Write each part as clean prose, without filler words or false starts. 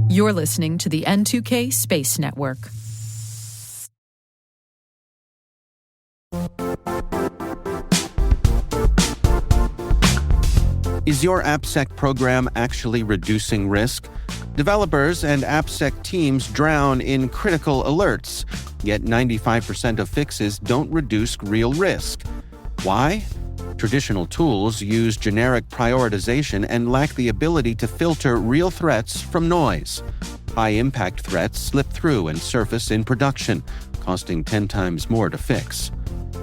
You're listening to the N2K Space Network. Is your AppSec program actually reducing risk? Developers and AppSec teams drown in critical alerts, yet 95% of fixes don't reduce real risk. Why? Traditional tools use generic prioritization and lack the ability to filter real threats from noise. High-impact threats slip through and surface in production, costing 10 times more to fix.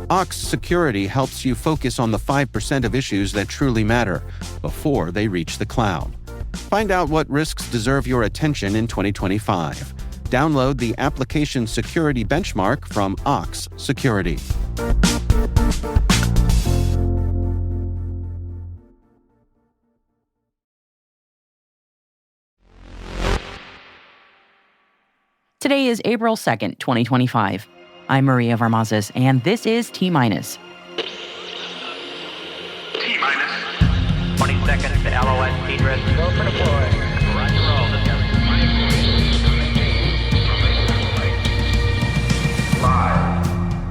Ox Security helps you focus on the 5% of issues that truly matter before they reach the cloud. Find out what risks deserve your attention in 2025. Download the Application Security Benchmark from Ox Security. Today is April 2nd, 2025. I'm Maria Varmazes, and this is T-Minus. T-Minus 20 seconds to LOS T-Drift. Go for deploy. Roger, roll.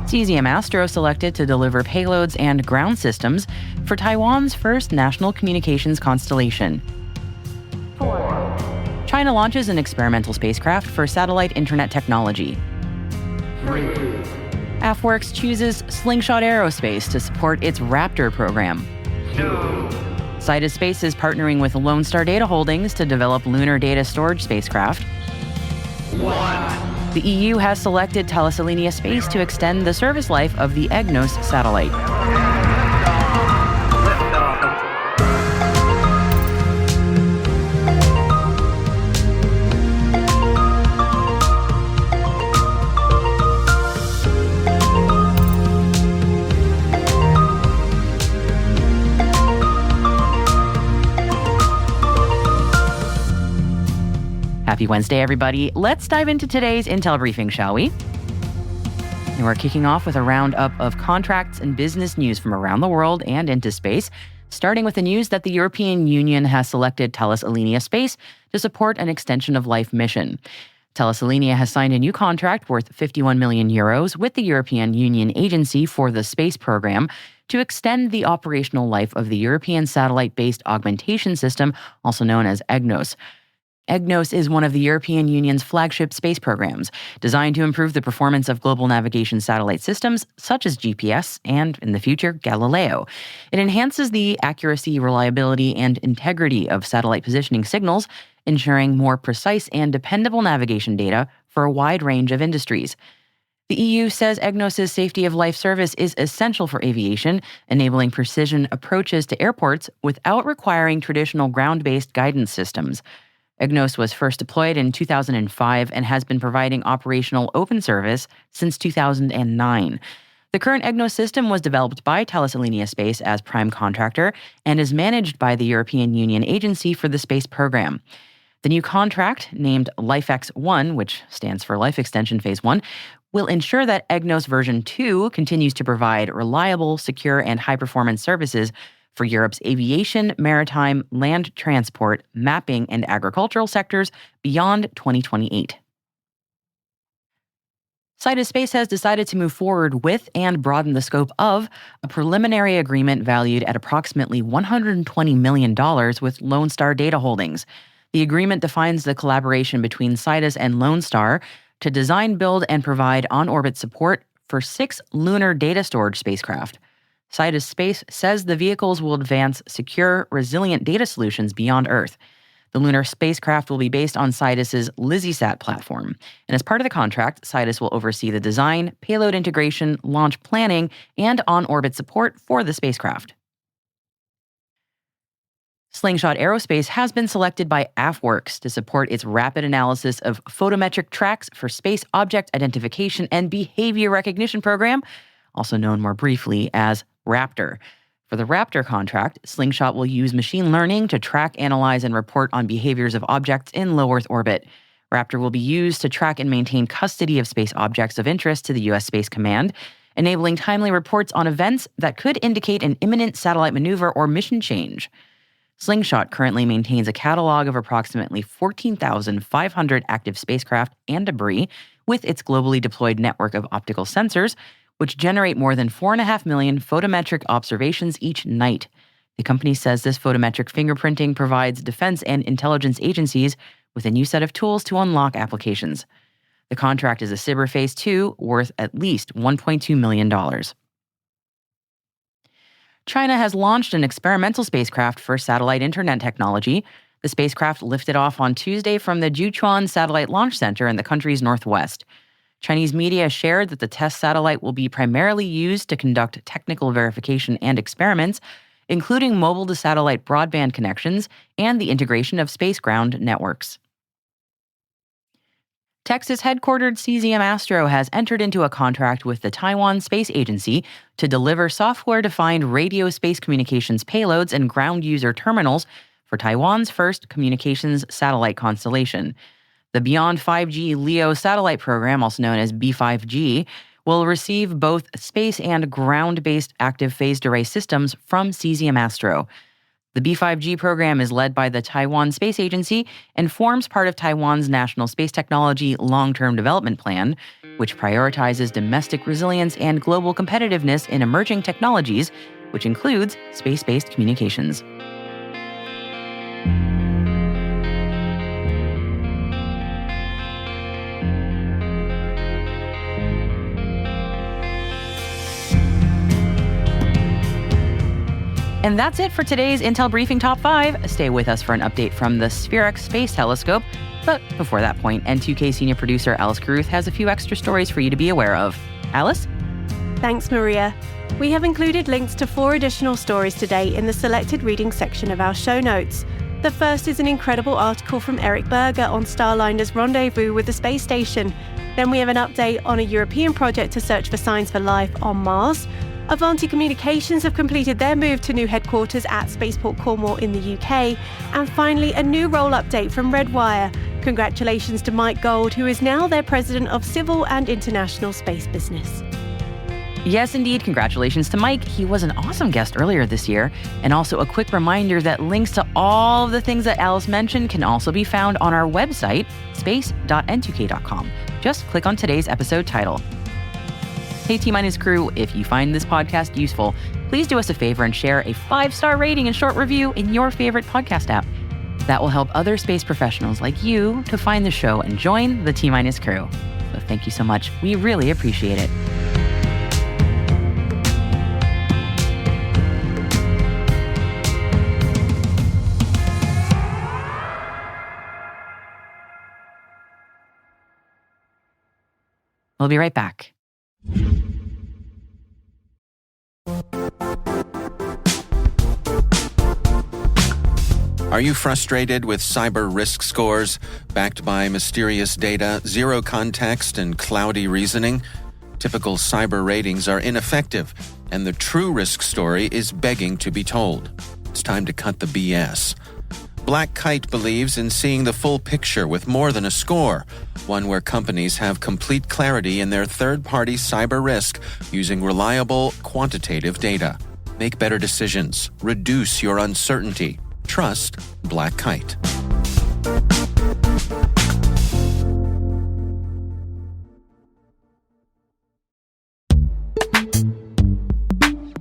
Cesium Astro selected to deliver payloads and ground systems for Taiwan's first national communications constellation. 4. China launches an experimental spacecraft for satellite internet technology. 3. AFWERX chooses Slingshot Aerospace to support its RAPTOR program. 2. Sidus Space is partnering with Lonestar Data Holdings to develop lunar data storage spacecraft. 1. The EU has selected Thales Alenia Space to extend the service life of the EGNOS satellite. Happy Wednesday, everybody. Let's dive into today's Intel briefing, shall we? And we're kicking off with a roundup of contracts and business news from around the world and into space, starting with the news that the European Union has selected Thales Alenia Space to support an extension of life mission. Thales Alenia has signed a new contract worth 51 million euros with the European Union Agency for the Space Program to extend the operational life of the European Satellite-Based Augmentation System, also known as EGNOS. EGNOS is one of the European Union's flagship space programs, designed to improve the performance of global navigation satellite systems such as GPS and, in the future, Galileo. It enhances the accuracy, reliability, and integrity of satellite positioning signals, ensuring more precise and dependable navigation data for a wide range of industries. The EU says EGNOS's safety of life service is essential for aviation, enabling precision approaches to airports without requiring traditional ground-based guidance systems. EGNOS was first deployed in 2005 and has been providing operational open service since 2009. The current EGNOS system was developed by Thales Alenia Space as prime contractor and is managed by the European Union Agency for the Space Program. The new contract, named LifeX1, which stands for Life Extension Phase 1, will ensure that EGNOS version 2 continues to provide reliable, secure, and high-performance services for Europe's aviation, maritime, land transport, mapping, and agricultural sectors beyond 2028. Sidus Space has decided to move forward with and broaden the scope of a preliminary agreement valued at approximately $120 million with Lonestar Data Holdings. The agreement defines the collaboration between Sidus and Lonestar to design, build, and provide on-orbit support for 6 lunar data storage spacecraft. Sidus Space says the vehicles will advance secure, resilient data solutions beyond Earth. The lunar spacecraft will be based on Sidus's LizzieSat platform, and as part of the contract, Sidus will oversee the design, payload integration, launch planning, and on-orbit support for the spacecraft. Slingshot Aerospace has been selected by AFWERX to support its rapid analysis of photometric tracks for space object identification and behavior recognition program, also known more briefly as RAPTOR. For the RAPTOR contract, Slingshot will use machine learning to track, analyze, and report on behaviors of objects in low Earth orbit. RAPTOR will be used to track and maintain custody of space objects of interest to the U.S. Space Command, enabling timely reports on events that could indicate an imminent satellite maneuver or mission change. Slingshot currently maintains a catalog of approximately 14,500 active spacecraft and debris with its globally deployed network of optical sensors, which generate more than 4.5 million photometric observations each night. The company says this photometric fingerprinting provides defense and intelligence agencies with a new set of tools to unlock applications. The contract is a SBIR Phase 2 worth at least $1.2 million. China has launched an experimental spacecraft for satellite internet technology. The spacecraft lifted off on Tuesday from the Jiuquan Satellite Launch Center in the country's northwest. Chinese media shared that the test satellite will be primarily used to conduct technical verification and experiments, including mobile-to-satellite broadband connections and the integration of space-ground networks. Texas-headquartered Cesium Astro has entered into a contract with the Taiwan Space Agency to deliver software-defined radio space communications payloads and ground user terminals for Taiwan's first communications satellite constellation. The Beyond 5G LEO satellite program, also known as B5G, will receive both space and ground-based active phased array systems from Cesium Astro. The B5G program is led by the Taiwan Space Agency and forms part of Taiwan's National Space Technology Long-Term Development Plan, which prioritizes domestic resilience and global competitiveness in emerging technologies, which includes space-based communications. And that's it for today's Intel Briefing Top 5. Stay with us for an update from the AFWERX Space Telescope. But before that point, N2K senior producer Alice Carruth has a few extra stories for you to be aware of. Alice? Thanks, Maria. We have included links to 4 additional stories today in the selected reading section of our show notes. The first is an incredible article from Eric Berger on Starliner's rendezvous with the space station. Then we have an update on a European project to search for signs for life on Mars. Avanti Communications have completed their move to new headquarters at Spaceport Cornwall in the UK. And finally, a new role update from Redwire. Congratulations to Mike Gold, who is now their President of Civil and International Space Business. Yes, indeed. Congratulations to Mike. He was an awesome guest earlier this year. And also a quick reminder that links to all of the things that Alice mentioned can also be found on our website, space.n2k.com. Just click on today's episode title. Hey T-Minus crew, if you find this podcast useful, please do us a favor and share a 5-star rating and short review in your favorite podcast app. That will help other space professionals like you to find the show and join the T-Minus crew. So thank you so much. We really appreciate it. We'll be right back. Are you frustrated with cyber risk scores backed by mysterious data, zero context, and cloudy reasoning? Typical cyber ratings are ineffective, and the true risk story is begging to be told. It's time to cut the BS. Black Kite believes in seeing the full picture with more than a score, one where companies have complete clarity in their third-party cyber risk using reliable, quantitative data. Make better decisions. Reduce your uncertainty. Trust Black Kite.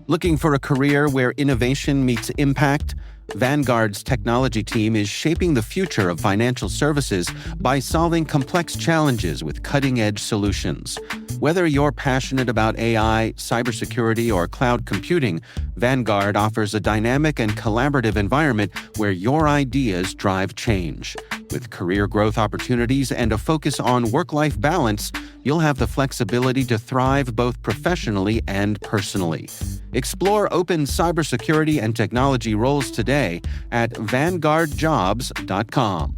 Looking for a career where innovation meets impact? Vanguard's technology team is shaping the future of financial services by solving complex challenges with cutting-edge solutions. Whether you're passionate about AI, cybersecurity, or cloud computing, Vanguard offers a dynamic and collaborative environment where your ideas drive change. With career growth opportunities and a focus on work-life balance, you'll have the flexibility to thrive both professionally and personally. Explore open cybersecurity and technology roles today at vanguardjobs.com.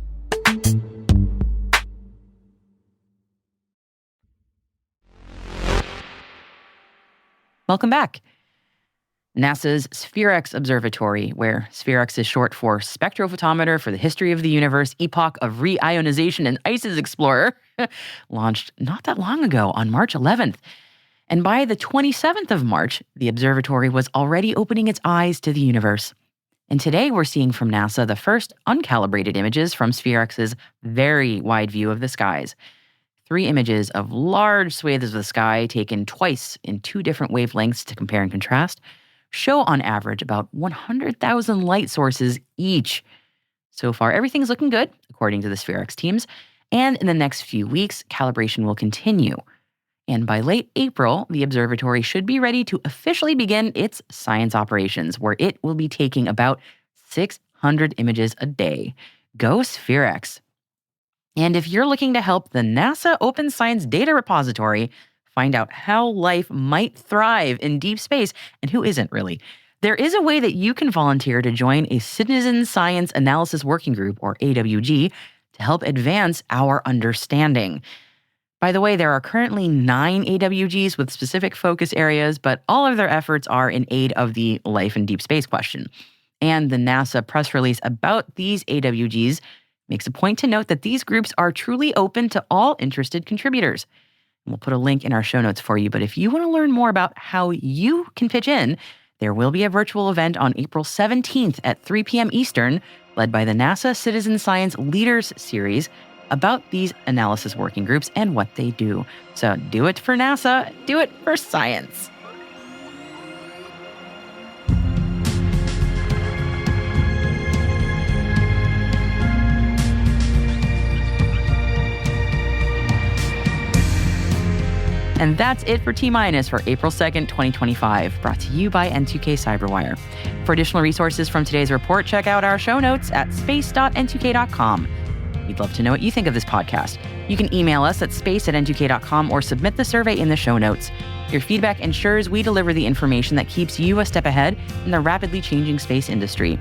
Welcome back. NASA's AFWERX Observatory, where AFWERX is short for Spectrophotometer for the History of the Universe, Epoch of Reionization and ICES Explorer, launched not that long ago on March 11th. And by the 27th of March, the observatory was already opening its eyes to the universe. And today we're seeing from NASA the first uncalibrated images from SphereX's very wide view of the skies. 3 images of large swathes of the sky taken twice in 2 different wavelengths to compare and contrast show on average about 100,000 light sources each. So far, everything's looking good, according to the SphereX teams, and in the next few weeks, calibration will continue. And by late April, the observatory should be ready to officially begin its science operations, where it will be taking about 600 images a day. Go SphereX! And if you're looking to help the NASA Open Science Data Repository find out how life might thrive in deep space, and who isn't really, there is a way that you can volunteer to join a Citizen Science Analysis Working Group, or AWG, to help advance our understanding. By the way, there are currently 9 AWGs with specific focus areas, but all of their efforts are in aid of the life in deep space question. And the NASA press release about these AWGs makes a point to note that these groups are truly open to all interested contributors. We'll put a link in our show notes for you, but if you want to learn more about how you can pitch in, there will be a virtual event on April 17th at 3 p.m. Eastern, led by the NASA Citizen Science Leaders Series, about these analysis working groups and what they do. So do it for NASA, do it for science. And that's it for T-Minus for April 2nd, 2025, brought to you by N2K Cyberwire. For additional resources from today's report, check out our show notes at space.n2k.com. We'd love to know what you think of this podcast. You can email us at space@n2k.com or submit the survey in the show notes. Your feedback ensures we deliver the information that keeps you a step ahead in the rapidly changing space industry.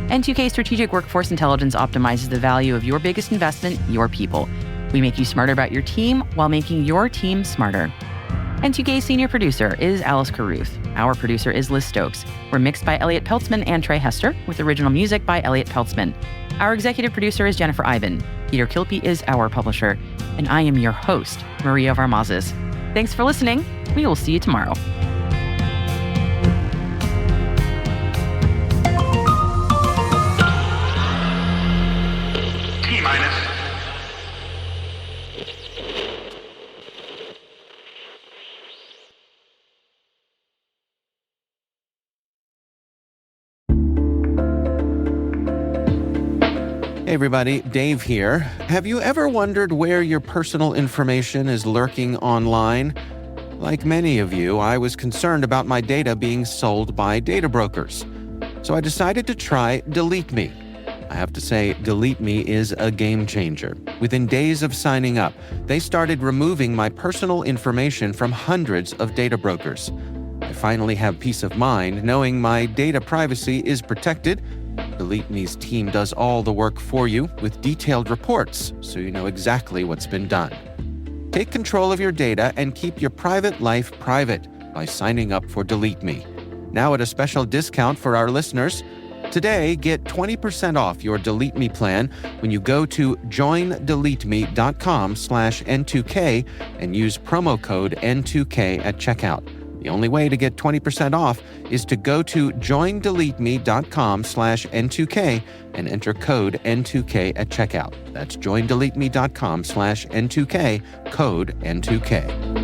N2K Strategic Workforce Intelligence optimizes the value of your biggest investment, your people. We make you smarter about your team while making your team smarter. N2K senior producer is Alice Carruth. Our producer is Liz Stokes. We're mixed by Elliot Peltzman and Trey Hester, with original music by Elliot Peltzman. Our executive producer is Jennifer Iben. Peter Kilpie is our publisher. And I am your host, Maria Varmazes. Thanks for listening. We will see you tomorrow. T-Minus. Hey everybody, Dave here. Have you ever wondered where your personal information is lurking online? Like many of you, I was concerned about my data being sold by data brokers. So I decided to try Delete Me. I have to say, Delete Me is a game changer. Within days of signing up, they started removing my personal information from hundreds of data brokers. I finally have peace of mind knowing my data privacy is protected. Delete Me's team does all the work for you with detailed reports, so you know exactly what's been done. Take control of your data and keep your private life private by signing up for Delete Me. Now at a special discount for our listeners. Today, get 20% off your Delete Me plan when you go to joindeleteme.com/N2K and use promo code N2K at checkout. The only way to get 20% off is to go to joindeleteme.com/N2K and enter code N2K at checkout. That's joindeleteme.com/N2K, code N2K.